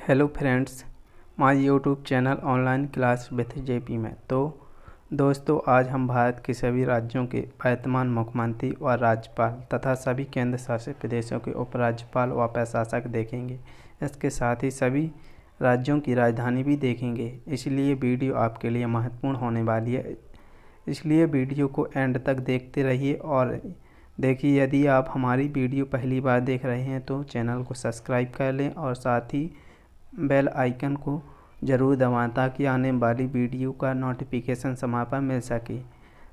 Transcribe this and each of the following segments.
Hello friends, my YouTube channel online class with JP में। तो दोस्तों, आज हम भारत के सभी राज्यों के वर्तमान मुख्यमंत्री और राज्यपाल तथा सभी केंद्र शासित प्रदेशों के उपराज्यपाल व प्रशासक देखेंगे। इसके साथ ही सभी राज्यों की राजधानी भी देखेंगे। इसलिए वीडियो आपके लिए महत्वपूर्ण होने वाली है, इसलिए वीडियो को एंड तक देखते रहिए। और देखिए, यदि आप हमारी वीडियो पहली बार देख रहे हैं तो चैनल को सब्सक्राइब कर लें और साथ ही बेल आइकन को ज़रूर दबाएं ताकि आने वाली वीडियो का नोटिफिकेशन समय पर मिल सके।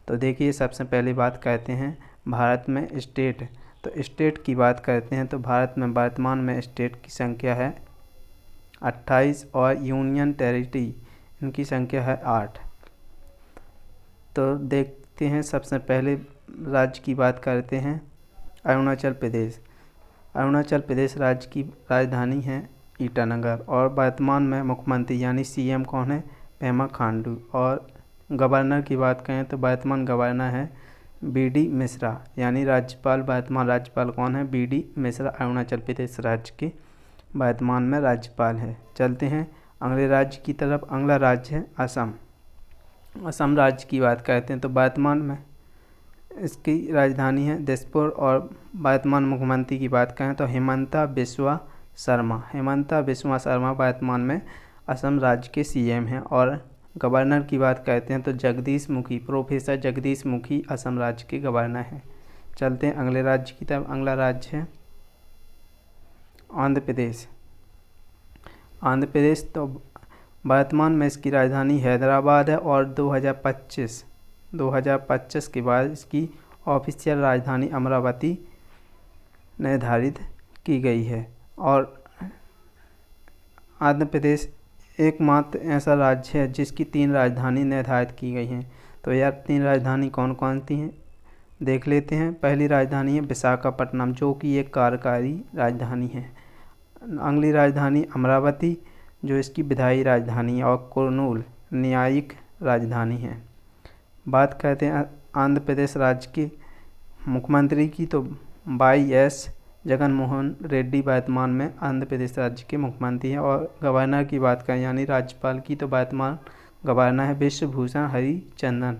तो देखिए, सबसे पहले बात करते हैं भारत में स्टेट। तो स्टेट की बात करते हैं तो भारत में वर्तमान में स्टेट की संख्या है 28 और यूनियन टेरिटरी इनकी संख्या है 8। तो देखते हैं, सबसे पहले राज्य की बात करते हैं अरुणाचल प्रदेश। अरुणाचल प्रदेश राज्य की राजधानी है ईटानगर और वर्तमान में मुख्यमंत्री यानी सीएम कौन है? पेमा खांडू। और गवर्नर की बात करें तो वर्तमान गवर्नर है बीडी मिश्रा, यानी राज्यपाल वर्तमान राज्यपाल कौन है? बीडी मिश्रा अरुणाचल प्रदेश राज्य के वर्तमान में राज्यपाल है। चलते हैं अगले राज्य की तरफ। अगला राज्य है असम। असम राज्य की बात करते हैं तो वर्तमान में इसकी राजधानी है दिसपुर और वर्तमान मुख्यमंत्री की बात करें तो हिमंता बिस्वा शर्मा वर्तमान में असम राज्य के सीएम हैं। और गवर्नर की बात करते हैं तो प्रोफेसर जगदीश मुखी असम राज्य के गवर्नर हैं। चलते हैं अगले राज्य की तरफ। अगला राज्य है आंध्र प्रदेश। आंध्र प्रदेश तो वर्तमान में इसकी राजधानी हैदराबाद है और 2025 के बाद इसकी ऑफिशियल राजधानी अमरावती निर्धारित की गई है। और आंध्र प्रदेश एकमात्र ऐसा राज्य है जिसकी 3 राजधानी निर्धारित की गई हैं। तो यह 3 राजधानी कौन कौन सी हैं देख लेते हैं। पहली राजधानी है विशाखापट्टनम, जो कि एक कार्यकारी राजधानी है। अगली राजधानी अमरावती, जो इसकी विधायी राजधानी है। और कुर्नूल न्यायिक राजधानी है। बात करते हैं आंध्र प्रदेश राज्य के मुख्यमंत्री की तो वाई.एस. जगनमोहन रेड्डी वर्तमान में आंध्र प्रदेश राज्य के मुख्यमंत्री हैं। और गवर्नर की बात करें यानी राज्यपाल की तो वर्तमान गवर्नर है विश्वभूषण हरिचंदन,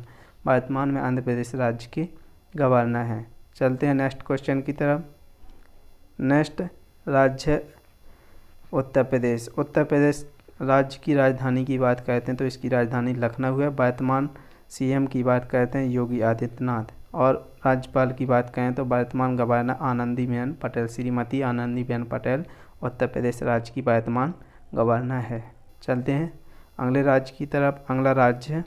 वर्तमान में आंध्र प्रदेश राज्य के गवर्नर हैं। चलते हैं नेक्स्ट क्वेश्चन की तरफ। नेक्स्ट राज्य है उत्तर प्रदेश। उत्तर प्रदेश राज्य की राजधानी की बात करते हैं तो इसकी राजधानी लखनऊ है। वर्तमान सीएम की बात करते हैं योगी आदित्यनाथ। और राज्यपाल की बात करें तो वर्तमान गवर्नर आनंदीबेन पटेल, श्रीमती आनंदीबेन पटेल उत्तर प्रदेश राज्य की वर्तमान गवर्नर है। चलते हैं अगले राज्य की तरफ। अगला राज्य है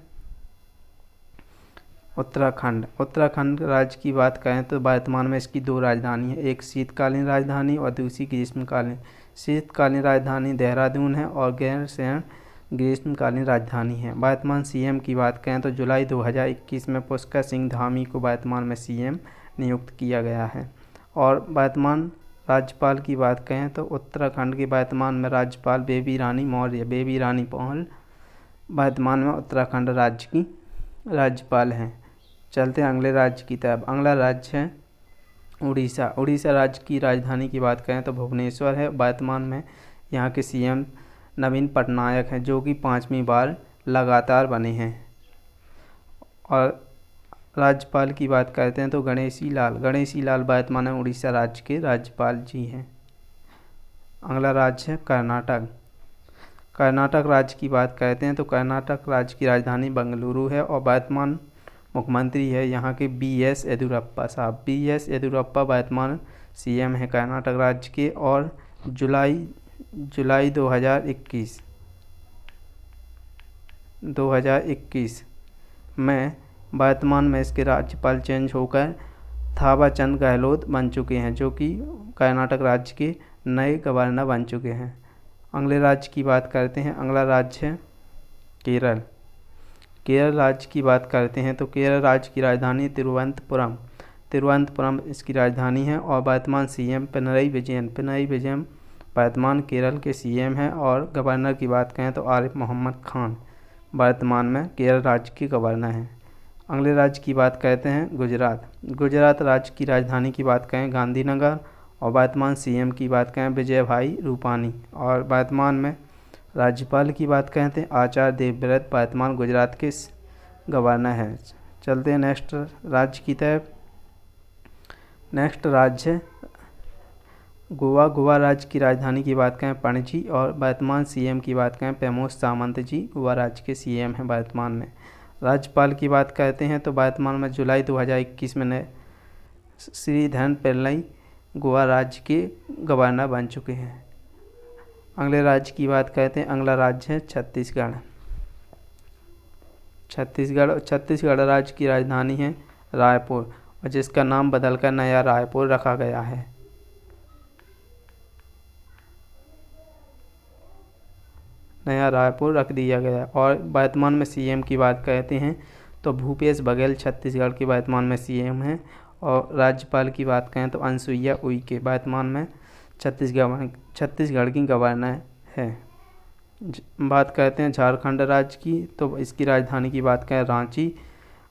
उत्तराखंड। उत्तराखंड राज्य की बात करें तो वर्तमान में इसकी 2 राजधानी है, एक शीतकालीन राजधानी और दूसरी ग्रीष्मकालीन। शीतकालीन राजधानी देहरादून है और गैरसैंण ग्रीष्मकालीन राजधानी है। वर्तमान सीएम की बात करें तो जुलाई 2021 में पुष्कर सिंह धामी को वर्तमान में सीएम नियुक्त किया गया है। और वर्तमान राज्यपाल की बात करें तो उत्तराखंड के वर्तमान में राज्यपाल बेबी रानी मौर्य वर्तमान में उत्तराखंड राज्य की राज्यपाल हैं। चलते हैं अगले राज्य की तरफ। अगला राज्य है उड़ीसा। उड़ीसा राज्य की राजधानी की बात करें तो भुवनेश्वर है। वर्तमान में यहाँ के सीएम नवीन पटनायक हैं, जो कि 5वीं बार लगातार बने हैं। और राज्यपाल की बात करते हैं तो गणेशी लाल वर्तमान में उड़ीसा राज्य के राज्यपाल जी हैं। अगला राज्य है कर्नाटक। कर्नाटक राज्य की बात करते हैं तो कर्नाटक राज्य की राजधानी बेंगलुरु है। और वर्तमान मुख्यमंत्री है यहाँ के बी.एस. येदियुरप्पा साहब। बी.एस. येदियुरप्पा वर्तमान सीएम है कर्नाटक राज्य के। और जुलाई 2021 में वर्तमान में इसके राज्यपाल चेंज होकर थावरचंद गहलोत बन चुके हैं, जो कि कर्नाटक राज्य के नए गवर्नर बन चुके हैं। अगले राज्य की बात करते हैं। अगला राज्य है केरल। केरल राज्य की बात करते हैं तो केरल राज्य की राजधानी तिरुवनंतपुरम इसकी राजधानी है। और वर्तमान सीएम पिनरई विजयन वर्तमान केरल के सीएम हैं। और गवर्नर की बात करें तो आरिफ मोहम्मद खान वर्तमान में केरल राज्य के गवर्नर हैं। अगले राज्य की बात करते हैं गुजरात। गुजरात राज्य की राजधानी की बात करें गांधीनगर। और वर्तमान सीएम की बात करें विजय भाई रूपानी। और वर्तमान में राज्यपाल की बात कहते हैं आचार्य देवव्रत, वर्तमान गुजरात के गवर्नर हैं। चलते हैं नेक्स्ट राज्य की तरफ। नेक्स्ट राज्य गोवा। गोवा राज्य की राजधानी की बात करें पणजी। और वर्तमान सीएम की बात करें प्रमोद सावंत जी, गोवा राज्य के सीएम हैं वर्तमान में। राज्यपाल की बात करते हैं तो वर्तमान में जुलाई 2021 में श्रीधरन पिल्लई गोवा राज्य के गवर्नर बन चुके हैं। अगले राज्य की बात करते हैं। अगला राज्य है छत्तीसगढ़। छत्तीसगढ़ राज्य की राजधानी है रायपुर, और जिसका नाम बदलकर नया रायपुर रखा गया है। नया रायपुर रख दिया गया। और वर्तमान में सीएम की बात करते हैं तो भूपेश बघेल छत्तीसगढ़ के वर्तमान में सीएम हैं। और राज्यपाल की बात करें तो अनुसुईया उइके वर्तमान में छत्तीसगढ़ की गवर्नर है। बात करते हैं झारखंड राज्य की तो इसकी राजधानी की बात करें रांची।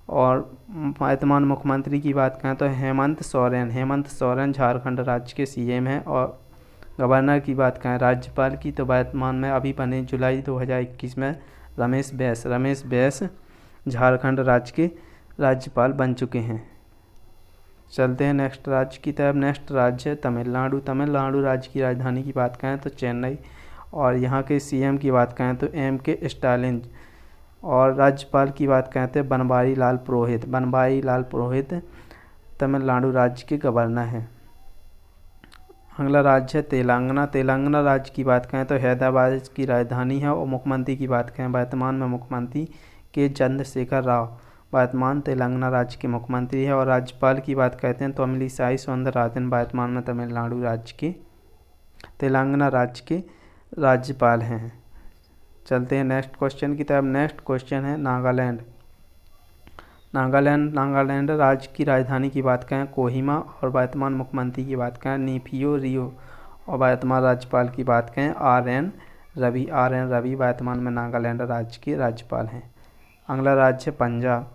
और वर्तमान मुख्यमंत्री की बात करें तो हेमंत सोरेन झारखंड राज्य के सीएम हैं। और गवर्नर की बात करें राज्यपाल की तो वर्तमान में अभी बने जुलाई 2021 में रमेश बैस झारखंड राज्य के राज्यपाल बन चुके हैं। चलते हैं नेक्स्ट राज्य की तरफ। नेक्स्ट राज्य है तमिलनाडु राज्य की राजधानी की बात करें तो चेन्नई। और यहाँ के सीएम की बात करें तो M.K. स्टालिन। और राज्यपाल की बात करें तो बनवारी लाल पुरोहित तमिलनाडु राज्य के गवर्नर हैं। अगला राज्य है तेलंगाना राज्य की बात करें तो हैदराबाद की राजधानी है। और मुख्यमंत्री की बात करें वर्तमान में मुख्यमंत्री के चंद्रशेखर राव वर्तमान तेलंगाना राज्य के मुख्यमंत्री है। और राज्यपाल की बात करते हैं तो तमिलिसाई सौंदरराजन वर्तमान में तेलंगाना राज्य के राज्यपाल हैं। चलते हैं नेक्स्ट क्वेश्चन की तरफ। नेक्स्ट क्वेश्चन है नागालैंड राज्य की राजधानी की बात करें कोहिमा। और वर्तमान मुख्यमंत्री की बात करें नीफियो रियो। और वर्तमान राज्यपाल की बात करें आर.एन. रवि वर्तमान में नागालैंड राज्य के राज्यपाल हैं। अगला राज्य पंजाब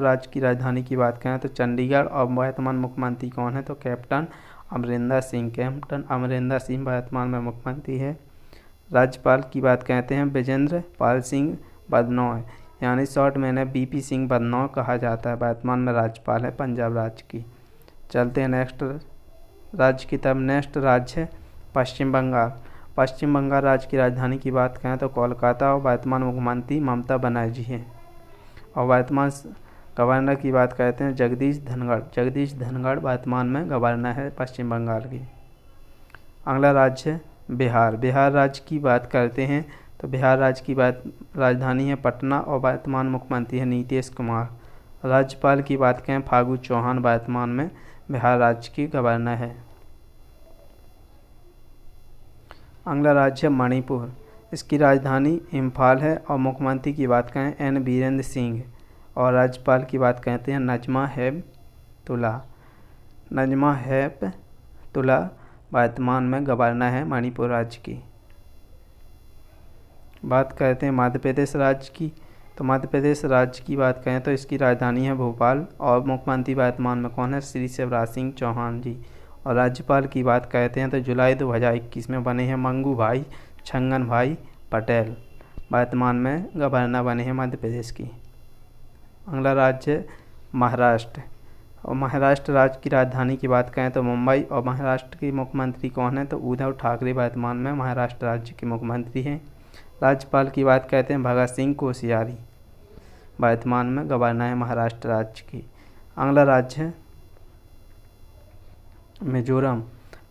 राज्य की राजधानी की बात करें तो चंडीगढ़। और वर्तमान मुख्यमंत्री कौन है तो कैप्टन अमरिंदर सिंह वर्तमान में मुख्यमंत्री है। राज्यपाल की बात कहते हैं विजेंद्र पाल सिंह बदनौर, यानी शॉर्ट में BP सिंह बदनौर कहा जाता है, वर्तमान में राज्यपाल है पंजाब राज्य की। चलते हैं नेक्स्ट राज्य की तरफ। नेक्स्ट राज्य है पश्चिम बंगाल राज्य की राजधानी की बात करें तो कोलकाता। और वर्तमान मुख्यमंत्री ममता बनर्जी हैं। और वर्तमान गवर्नर की बात करते हैं जगदीश धनखड़ वर्तमान में गवर्नर है पश्चिम बंगाल की। अगला राज्य है बिहार राज्य की बात करते हैं तो बिहार राज्य की राजधानी है पटना। और वर्तमान मुख्यमंत्री है नीतीश कुमार। राज्यपाल की बात करें फागू चौहान वर्तमान में बिहार राज्य की गवर्नर है। अगला राज्य है मणिपुर, इसकी राजधानी इम्फाल है। और मुख्यमंत्री की बात करें N. बीरेंद्र सिंह। और राज्यपाल की बात कहते हैं नजमा हेपतुल्ला वर्तमान में गवर्नर है मणिपुर राज्य की। बात करते हैं मध्य प्रदेश राज्य की तो मध्य प्रदेश राज्य की बात करें तो इसकी राजधानी है भोपाल। और मुख्यमंत्री वर्तमान में कौन है श्री शिवराज सिंह चौहान जी। और राज्यपाल की बात करते हैं तो जुलाई 2021 में बने हैं मंगू भाई छंगन भाई पटेल, वर्तमान में गवर्नर बने हैं मध्य प्रदेश की। अगला राज्य महाराष्ट्र। और महाराष्ट्र राज्य की राजधानी की बात करें तो मुंबई। और महाराष्ट्र के मुख्यमंत्री कौन है तो उद्धव ठाकरे वर्तमान में महाराष्ट्र राज्य के मुख्यमंत्री हैं। राज्यपाल की बात कहते हैं भगत सिंह कोश्यारी, वर्तमान में गवर्नर है महाराष्ट्र राज्य की। अगला राज्य है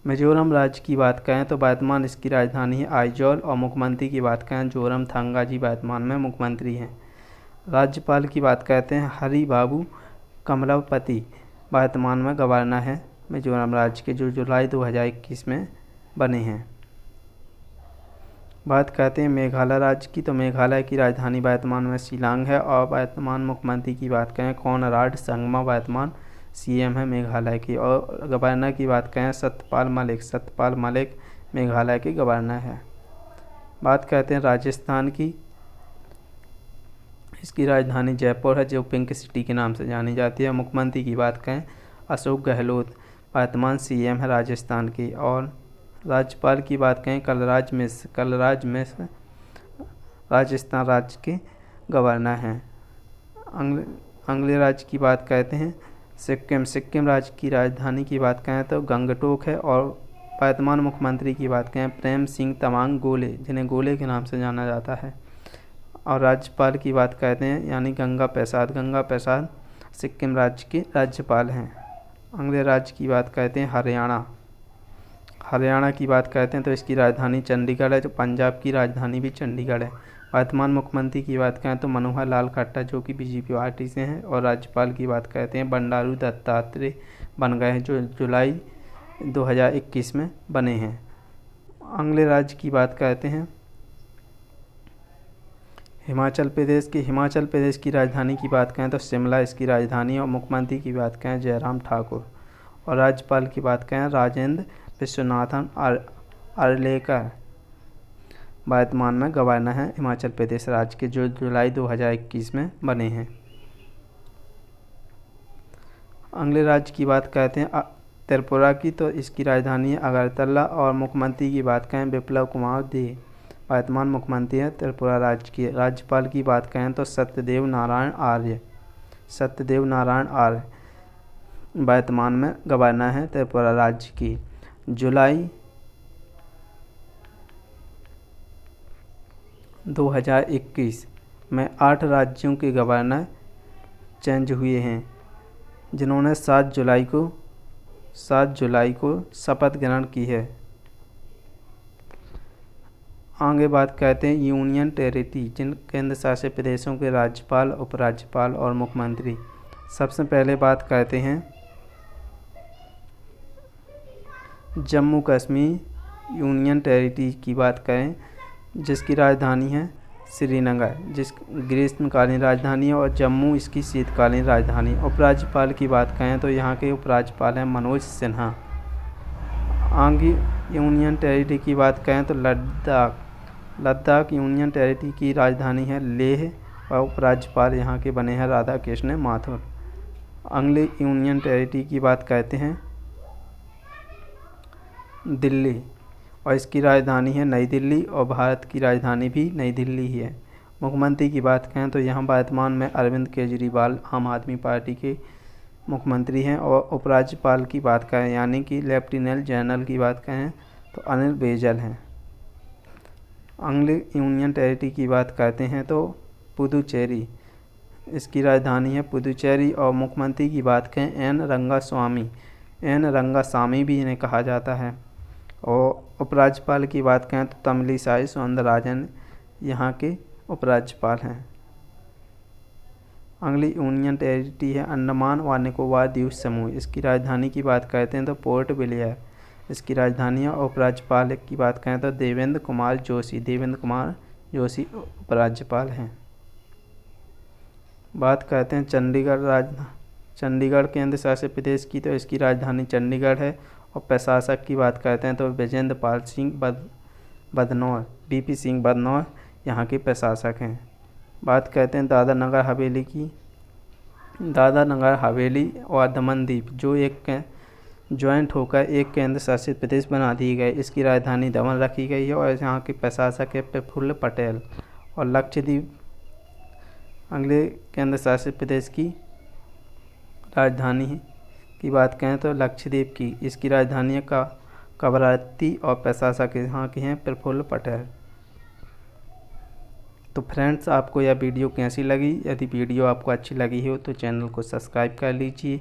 मिजोरम राज्य की बात करें तो वर्तमान इसकी राजधानी है आइजॉल। और मुख्यमंत्री की बात करें जोरमथंगा जी वर्तमान में मुख्यमंत्री हैं। राज्यपाल की बात कहते हैं हरिबाबू कमलापति, वर्तमान में गवर्नर है मिजोरम राज्य के, जो जुलाई 2021 में बने हैं। बात करते हैं मेघालय राज्य की तो मेघालय की राजधानी वर्तमान में शिलांग है। और वर्तमान मुख्यमंत्री की बात करें कोनराड संगमा, वर्तमान CM है मेघालय की। और गवर्नर की बात करें सत्यपाल मलिक मेघालय के गवर्नर है। बात करते हैं राजस्थान की, इसकी राजधानी जयपुर है जो पिंक सिटी के नाम से जानी जाती है। मुख्यमंत्री की बात करें अशोक गहलोत, वर्तमान सीएम है राजस्थान की। और राज्यपाल की बात करें कलराज मिश्र राजस्थान राज्य के गवर्नर हैं। अगले राज्य की बात करते हैं सिक्किम राज्य की राजधानी की बात करें तो गंगटोक है। और वर्तमान मुख्यमंत्री की बात करें प्रेम सिंह तमांग गोले, जिन्हें गोले के नाम से जाना जाता है। और राज्यपाल की बात करते हैं यानी गंगा प्रसाद सिक्किम राज्य के राज्यपाल हैं। अगले राज्य की बात करते हैं हरियाणा की बात करते हैं तो इसकी राजधानी चंडीगढ़ है। जो पंजाब की राजधानी भी चंडीगढ़ है। वर्तमान मुख्यमंत्री की बात करें तो मनोहर लाल खट्टर, जो कि बीजेपी पार्टी से हैं। और राज्यपाल की बात करते हैं बंडारू दत्तात्रेय बन गए हैं, जो जुलाई 2021 में बने हैं। अगले राज्य की बात करते हैं हिमाचल प्रदेश की राजधानी की बात करें तो शिमला इसकी राजधानी। और मुख्यमंत्री की बात करें जयराम ठाकुर। और राज्यपाल की बात करें राजेंद्र विश्वनाथन आर्लेकर, वर्तमान में गवर्नर हैं हिमाचल प्रदेश राज्य के, जो जुलाई 2021 में बने हैं। अगले राज्य की बात करते हैं त्रिपुरा की, तो इसकी राजधानी है अगरतला। और मुख्यमंत्री की बात करें बिप्लब कुमार देब, वर्तमान मुख्यमंत्री हैं त्रिपुरा राज्य के। राज्यपाल की बात करें तो सत्यदेव नारायण आर्य, वर्तमान में गवर्नर हैं त्रिपुरा राज्य की। जुलाई 2021 में 8 राज्यों के गवर्नर चेंज हुए हैं, जिन्होंने 7 जुलाई को शपथ ग्रहण की है। आगे बात करते हैं यूनियन टेरिटरी, जिन केंद्र शासित प्रदेशों के राज्यपाल, उपराज्यपाल और मुख्यमंत्री। सबसे पहले बात करते हैं जम्मू कश्मीर यूनियन टेरिटरी की बात करें, जिसकी राजधानी है श्रीनगर, जिस ग्रीष्मकालीन राजधानी है। और जम्मू इसकी शीतकालीन राजधानी। उपराज्यपाल की बात करें तो यहाँ के उपराज्यपाल हैं मनोज सिन्हा। आगे यूनियन टेरिटरी की बात करें तो लद्दाख यूनियन टेरिटरी की राजधानी है लेह। और उपराज्यपाल यहाँ के बने हैं राधा कृष्ण माथुर। अगले यूनियन टेरिटरी की बात करते हैं दिल्ली, और इसकी राजधानी है नई दिल्ली। और भारत की राजधानी भी नई दिल्ली ही है। मुख्यमंत्री की बात करें तो यहाँ वर्तमान में अरविंद केजरीवाल आम आदमी पार्टी के मुख्यमंत्री हैं। और उपराज्यपाल की बात करें यानी कि लेफ्टिनेंट जनरल की बात करें तो अनिल बैजल हैं। अगले यूनियन टेरिटरी की बात करते हैं तो पुदुचेरी, इसकी राजधानी है पुदुचेरी। और मुख्यमंत्री की बात करें एन रंगास्वामी भी इन्हें कहा जाता है। और उपराज्यपाल की बात करें तो तमिलिसाई सौंदरराजन यहाँ के उपराज्यपाल हैं। अगली यूनियन टेरिटरी है अंडमान व निकोबार द्वीप समूह, इसकी राजधानी की बात करते हैं तो पोर्ट ब्लेयर इसकी राजधानी है। और उपराज्यपाल की बात करें तो देवेंद्र कुमार जोशी उपराज्यपाल हैं। बात करते हैं चंडीगढ़ केंद्र शासित प्रदेश की, तो इसकी राजधानी चंडीगढ़ है। और प्रशासक की बात करते हैं तो विजेंद्र पाल सिंह बदनौर बीपी सिंह बदनौर यहाँ के प्रशासक हैं। बात करते हैं दादरा नगर हवेली और दमन दीप, जो एक ज्वाइंट होकर एक केंद्र शासित प्रदेश बना दी गए। इसकी राजधानी दमन रखी गई है। और यहाँ के प्रशासक है प्रफुल्ल पटेल। और लक्षद्वीप अगले केंद्र शासित प्रदेश की राजधानी की बात करें तो लक्षद्वीप की, इसकी राजधानी है कवरत्ती। और प्रशासक यहाँ के हैं प्रफुल्ल पटेल। तो फ्रेंड्स, आपको यह वीडियो कैसी लगी? यदि वीडियो आपको अच्छी लगी हो तो चैनल को सब्सक्राइब कर लीजिए।